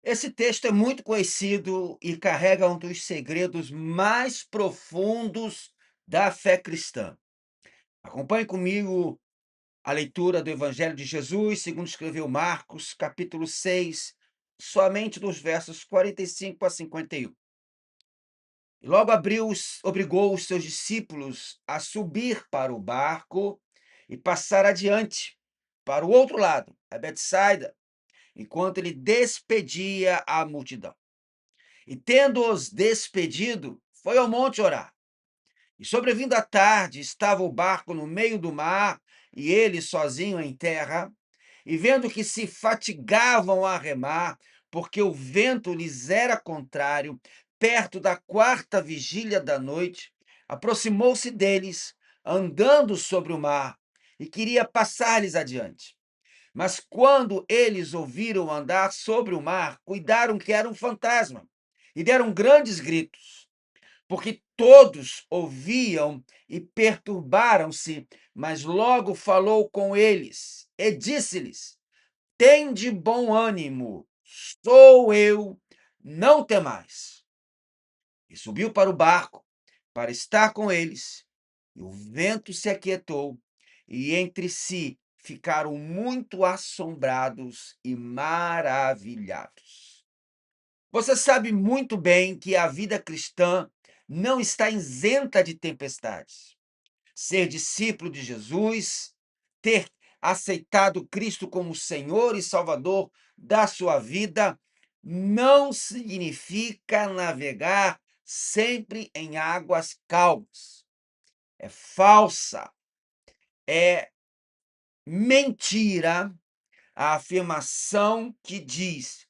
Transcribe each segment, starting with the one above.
Esse texto é muito conhecido e carrega um dos segredos mais profundos da fé cristã. Acompanhe comigo a leitura do Evangelho de Jesus, segundo escreveu Marcos, capítulo 6, somente dos versos 45 a 51. E logo obrigou os seus discípulos a subir para o barco e passar adiante, para o outro lado, a Betsaida, enquanto ele despedia a multidão. E tendo-os despedido, foi ao monte orar. E sobrevindo a tarde, estava o barco no meio do mar, e ele sozinho em terra. E vendo que se fatigavam a remar, porque o vento lhes era contrário, perto da quarta vigília da noite, aproximou-se deles, andando sobre o mar, e queria passar-lhes adiante. Mas quando eles ouviram andar sobre o mar, cuidaram que era um fantasma e deram grandes gritos, porque todos ouviam e perturbaram-se. Mas logo falou com eles e disse-lhes: Tende bom ânimo, sou eu, não temais. E subiu para o barco para estar com eles. E o vento se aquietou, e entre si ficaram muito assombrados e maravilhados. Você sabe muito bem que a vida cristã não está isenta de tempestades. Ser discípulo de Jesus, ter aceitado Cristo como Senhor e Salvador da sua vida, não significa navegar sempre em águas calmas. É falsa, é mentira a afirmação que diz: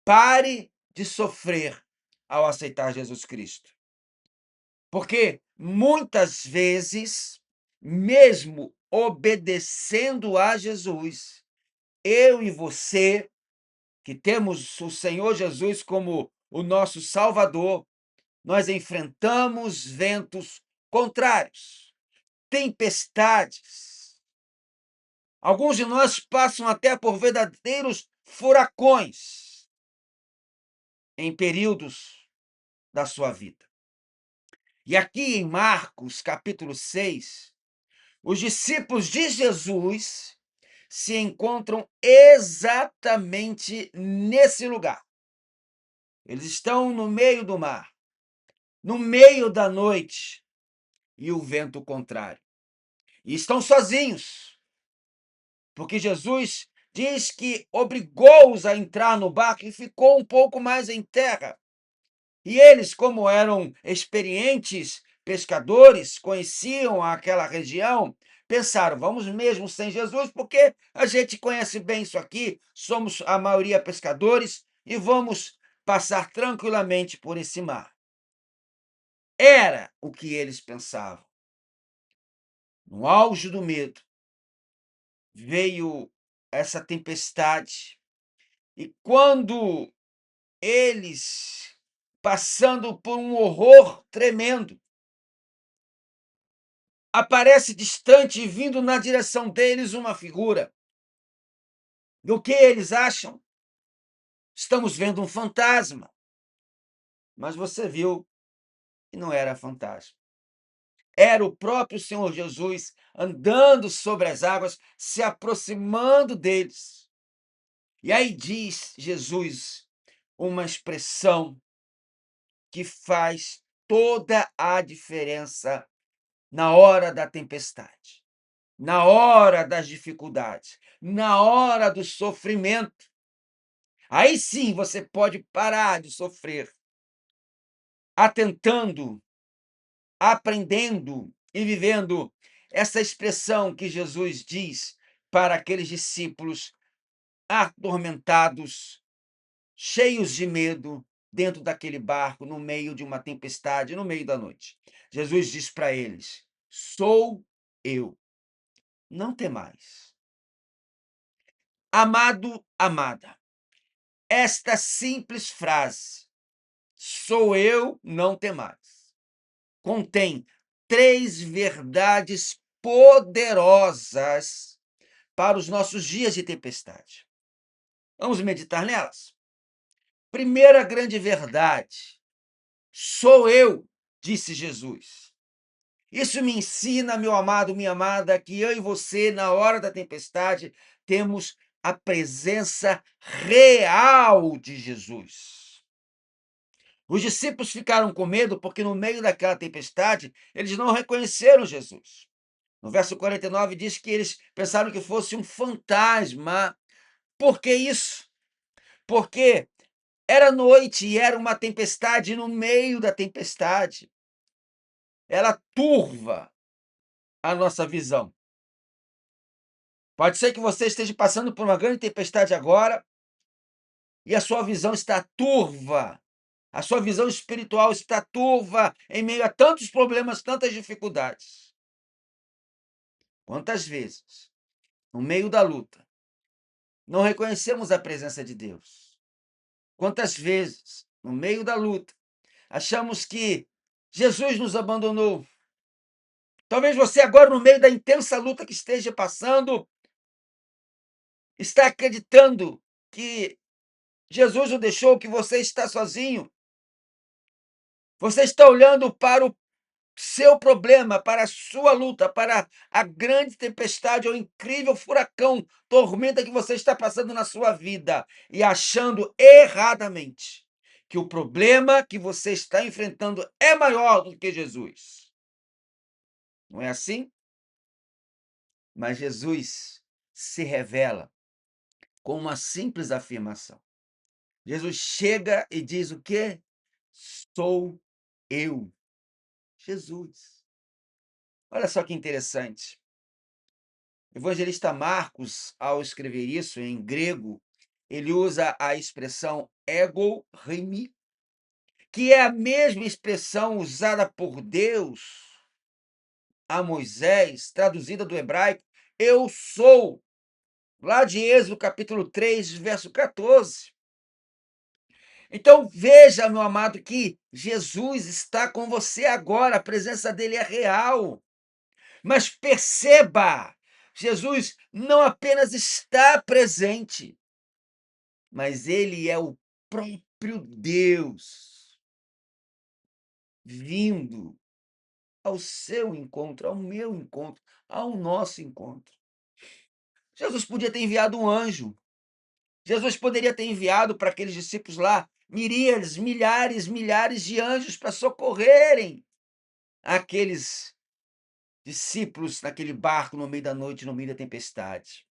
pare de sofrer ao aceitar Jesus Cristo. Porque muitas vezes, mesmo obedecendo a Jesus, eu e você, que temos o Senhor Jesus como o nosso Salvador, nós enfrentamos ventos contrários, tempestades. Alguns de nós passam até por verdadeiros furacões em períodos da sua vida. E aqui em Marcos, capítulo 6, os discípulos de Jesus se encontram exatamente nesse lugar. Eles estão no meio do mar, no meio da noite, e o vento contrário. E estão sozinhos, porque Jesus diz que obrigou-os a entrar no barco e ficou um pouco mais em terra. E eles, como eram experientes pescadores, conheciam aquela região, pensaram: vamos mesmo sem Jesus, porque a gente conhece bem isso aqui, somos a maioria pescadores e vamos passar tranquilamente por esse mar. Era o que eles pensavam. No auge do medo, veio essa tempestade, e quando eles, passando por um horror tremendo, aparece distante e vindo na direção deles uma figura. E o que eles acham? Estamos vendo um fantasma. Mas você viu que não era fantasma. Era o próprio Senhor Jesus andando sobre as águas, se aproximando deles. E aí diz Jesus uma expressão que faz toda a diferença na hora da tempestade, na hora das dificuldades, na hora do sofrimento. Aí sim você pode parar de sofrer, atentando, aprendendo e vivendo essa expressão que Jesus diz para aqueles discípulos atormentados, cheios de medo, dentro daquele barco, no meio de uma tempestade, no meio da noite. Jesus diz para eles: Sou eu, não temais. Amado, amada, esta simples frase, sou eu, não temais, contém 3 verdades poderosas para os nossos dias de tempestade. Vamos meditar nelas? Primeira grande verdade: sou eu, disse Jesus. Isso me ensina, meu amado, minha amada, que eu e você, na hora da tempestade, temos a presença real de Jesus. Os discípulos ficaram com medo porque, no meio daquela tempestade, eles não reconheceram Jesus. No verso 49 diz que eles pensaram que fosse um fantasma. Por que isso? Porque era noite e era uma tempestade no meio da tempestade. Ela turva a nossa visão. Pode ser que você esteja passando por uma grande tempestade agora e a sua visão está turva. A sua visão espiritual está turva em meio a tantos problemas, tantas dificuldades. Quantas vezes, no meio da luta, não reconhecemos a presença de Deus? Quantas vezes, no meio da luta, achamos que Jesus nos abandonou? Talvez você agora, no meio da intensa luta que esteja passando, está acreditando que Jesus o deixou, que você está sozinho. Você está olhando para o seu problema, para a sua luta, para a grande tempestade ou incrível furacão, tormenta que você está passando na sua vida e achando erradamente que o problema que você está enfrentando é maior do que Jesus. Não é assim? Mas Jesus se revela com uma simples afirmação. Jesus chega e diz o quê? Sou eu, Jesus. Olha só que interessante. O evangelista Marcos, ao escrever isso em grego, ele usa a expressão ego eimi, que é a mesma expressão usada por Deus a Moisés, traduzida do hebraico, eu sou, lá de Êxodo capítulo 3, verso 14. Então veja, meu amado, que Jesus está com você agora, a presença dele é real. Mas perceba, Jesus não apenas está presente, mas ele é o próprio Deus vindo ao seu encontro, ao meu encontro, ao nosso encontro. Jesus podia ter enviado um anjo. Jesus poderia ter enviado para aqueles discípulos lá miríades, milhares, milhares de anjos para socorrerem aqueles discípulos naquele barco no meio da noite, no meio da tempestade.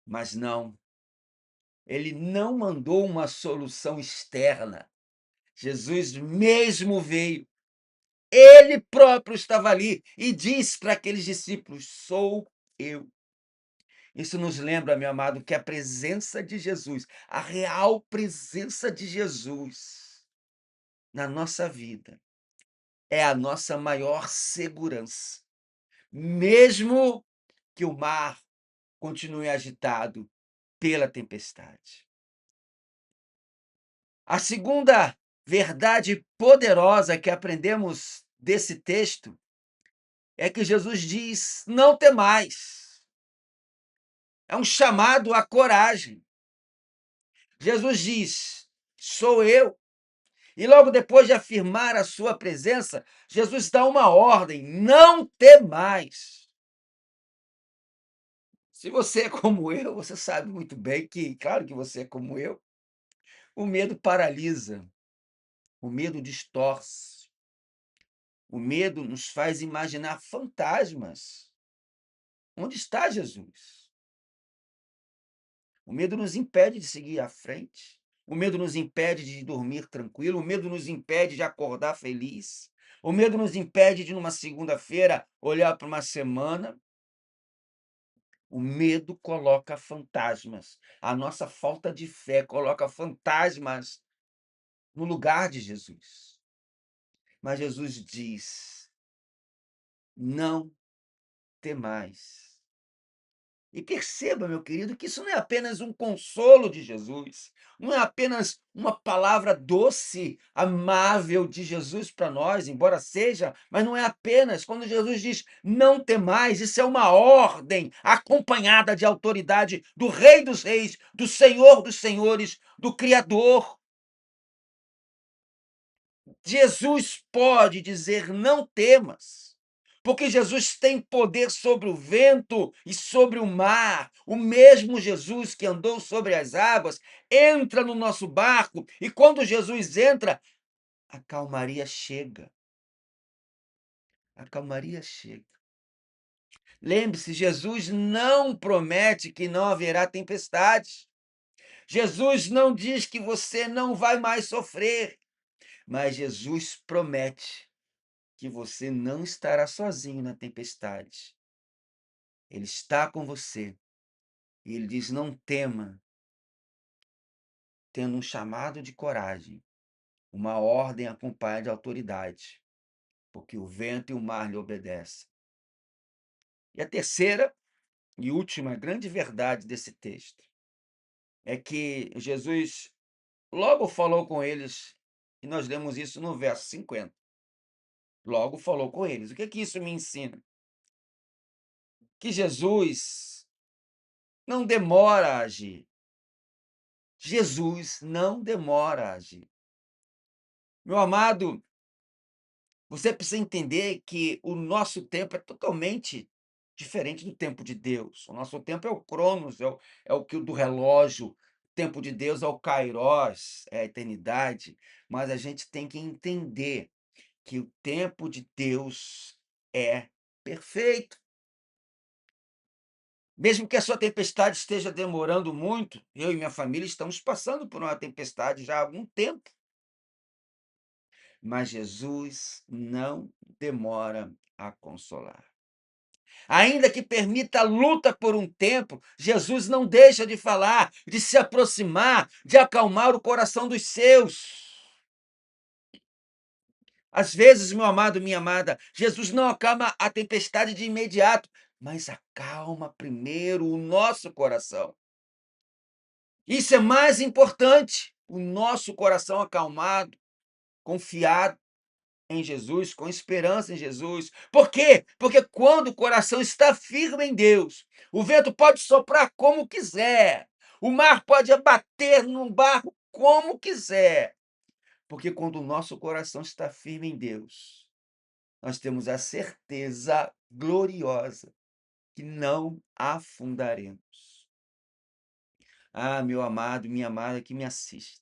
Mas não, ele não mandou uma solução externa. Jesus mesmo veio. Ele próprio estava ali e disse para aqueles discípulos: sou eu. Isso nos lembra, meu amado, que a presença de Jesus, a real presença de Jesus na nossa vida, é a nossa maior segurança. Mesmo que o mar continue agitado pela tempestade. A segunda verdade poderosa que aprendemos desse texto é que Jesus diz: não temais. É um chamado à coragem. Jesus diz: sou eu. E logo depois de afirmar a sua presença, Jesus dá uma ordem: não temais. Se você é como eu, você sabe muito bem que, claro que você é como eu, o medo paralisa, o medo distorce, o medo nos faz imaginar fantasmas. Onde está Jesus? O medo nos impede de seguir à frente. O medo nos impede de dormir tranquilo. O medo nos impede de acordar feliz. O medo nos impede de, numa segunda-feira, olhar para uma semana. O medo coloca fantasmas. A nossa falta de fé coloca fantasmas no lugar de Jesus. Mas Jesus diz: não temais. E perceba, meu querido, que isso não é apenas um consolo de Jesus, não é apenas uma palavra doce, amável de Jesus para nós, embora seja, mas não é apenas. Quando Jesus diz não temais, isso é uma ordem acompanhada de autoridade do Rei dos Reis, do Senhor dos Senhores, do Criador. Jesus pode dizer: "Não temas", porque Jesus tem poder sobre o vento e sobre o mar. O mesmo Jesus que andou sobre as águas entra no nosso barco e quando Jesus entra, a calmaria chega, a calmaria chega. Lembre-se, Jesus não promete que não haverá tempestades. Jesus não diz que você não vai mais sofrer, mas Jesus promete que você não estará sozinho na tempestade. Ele está com você. E ele diz: não tema, tendo um chamado de coragem, uma ordem acompanhada de autoridade, porque o vento e o mar lhe obedecem. E a terceira e última grande verdade desse texto é que Jesus logo falou com eles, e nós lemos isso no verso 50. Logo falou com eles. O que é que isso me ensina? Que Jesus não demora a agir. Jesus não demora a agir. Meu amado, você precisa entender que o nosso tempo é totalmente diferente do tempo de Deus. O nosso tempo é o Cronos, é o que do relógio. O tempo de Deus é o Kairos, é a eternidade. Mas a gente tem que entender que o tempo de Deus é perfeito. Mesmo que a sua tempestade esteja demorando muito, eu e minha família estamos passando por uma tempestade já há algum tempo. Mas Jesus não demora a consolar. Ainda que permita a luta por um tempo, Jesus não deixa de falar, de se aproximar, de acalmar o coração dos seus. Às vezes, meu amado, minha amada, Jesus não acalma a tempestade de imediato, mas acalma primeiro o nosso coração. Isso é mais importante, o nosso coração acalmado, confiado em Jesus, com esperança em Jesus. Por quê? Porque quando o coração está firme em Deus, o vento pode soprar como quiser, o mar pode abater no barco como quiser. Porque quando o nosso coração está firme em Deus, nós temos a certeza gloriosa que não afundaremos. Ah, meu amado, minha amada que me assiste.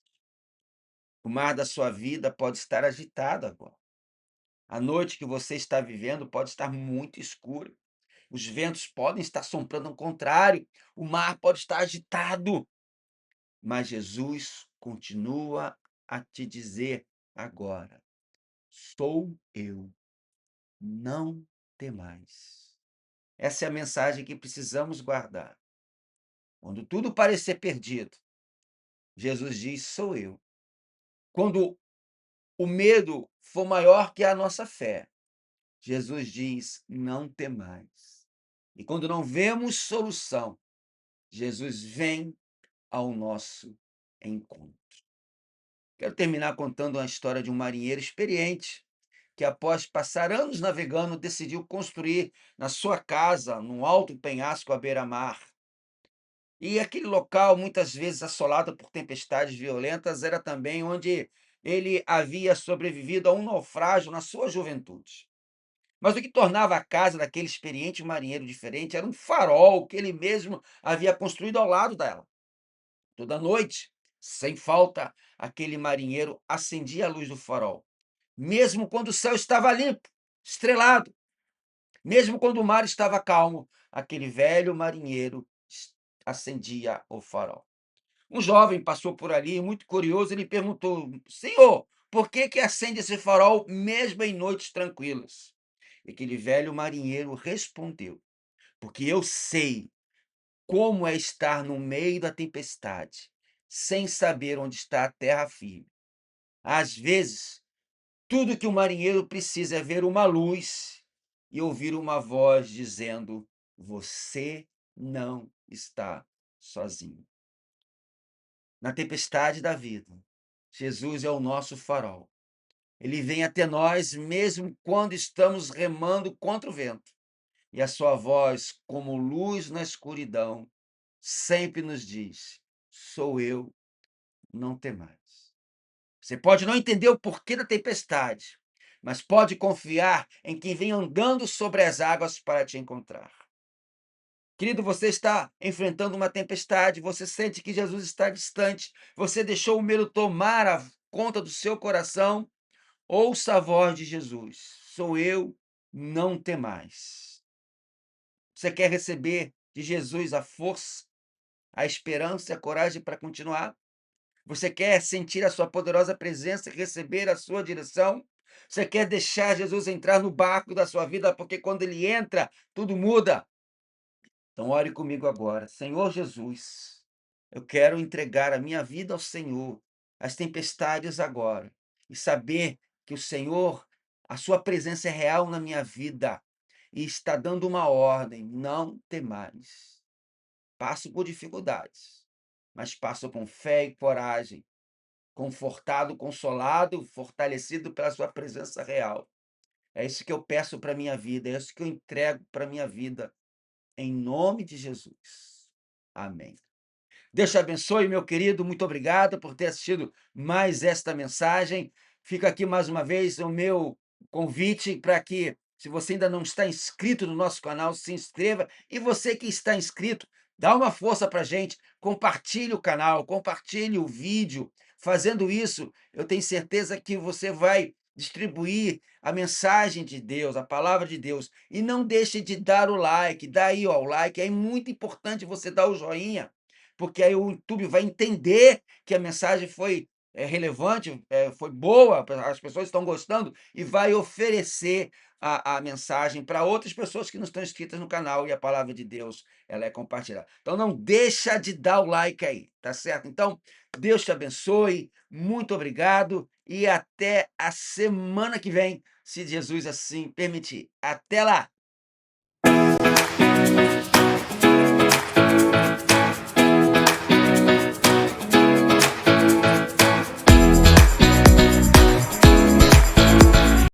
O mar da sua vida pode estar agitado agora. A noite que você está vivendo pode estar muito escura. Os ventos podem estar soprando ao contrário. O mar pode estar agitado. Mas Jesus continua a te dizer agora: sou eu, não temais. Essa é a mensagem que precisamos guardar. Quando tudo parecer perdido, Jesus diz: sou eu. Quando o medo for maior que a nossa fé, Jesus diz: não temais. E quando não vemos solução, Jesus vem ao nosso encontro. Quero terminar contando uma história de um marinheiro experiente que, após passar anos navegando, decidiu construir na sua casa, num alto penhasco à beira-mar. E aquele local, muitas vezes assolado por tempestades violentas, era também onde ele havia sobrevivido a um naufrágio na sua juventude. Mas o que tornava a casa daquele experiente marinheiro diferente era um farol que ele mesmo havia construído ao lado dela. Toda noite, sem falta, aquele marinheiro acendia a luz do farol, mesmo quando o céu estava limpo, estrelado, mesmo quando o mar estava calmo, aquele velho marinheiro acendia o farol. Um jovem passou por ali, muito curioso, ele perguntou: Senhor, por que que acende esse farol mesmo em noites tranquilas? E aquele velho marinheiro respondeu: Porque eu sei como é estar no meio da tempestade, sem saber onde está a terra firme. Às vezes, tudo que o marinheiro precisa é ver uma luz e ouvir uma voz dizendo: Você não está sozinho. Na tempestade da vida, Jesus é o nosso farol. Ele vem até nós mesmo quando estamos remando contra o vento. E a sua voz, como luz na escuridão, sempre nos diz: sou eu, não temais. Você pode não entender o porquê da tempestade, mas pode confiar em quem vem andando sobre as águas para te encontrar. Querido, você está enfrentando uma tempestade, você sente que Jesus está distante, você deixou o medo tomar a conta do seu coração. Ouça a voz de Jesus: "Sou eu, não temais". Você quer receber de Jesus a força, a esperança e a coragem para continuar? Você quer sentir a sua poderosa presença e receber a sua direção? Você quer deixar Jesus entrar no barco da sua vida, porque quando ele entra, tudo muda? Então ore comigo agora. Senhor Jesus, eu quero entregar a minha vida ao Senhor, as tempestades agora, e saber que o Senhor, a sua presença é real na minha vida e está dando uma ordem: não temais. Passo por dificuldades, mas passo com fé e coragem, confortado, consolado, fortalecido pela sua presença real. É isso que eu peço para minha vida, é isso que eu entrego para minha vida, em nome de Jesus. Amém. Deus te abençoe, meu querido. Muito obrigado por ter assistido mais esta mensagem. Fica aqui mais uma vez o meu convite para que, se você ainda não está inscrito no nosso canal, se inscreva. E você que está inscrito, dá uma força para a gente, compartilhe o canal, compartilhe o vídeo. Fazendo isso, eu tenho certeza que você vai distribuir a mensagem de Deus, a palavra de Deus. E não deixe de dar o like, dá aí ó, o like. É muito importante você dar o joinha, porque aí o YouTube vai entender que a mensagem foi relevante, foi boa, as pessoas estão gostando, e vai oferecer a mensagem para outras pessoas que não estão inscritas no canal, e a palavra de Deus, ela é compartilhada. Então não deixa de dar o like aí, tá certo? Então, Deus te abençoe, muito obrigado, e até a semana que vem, se Jesus assim permitir. Até lá!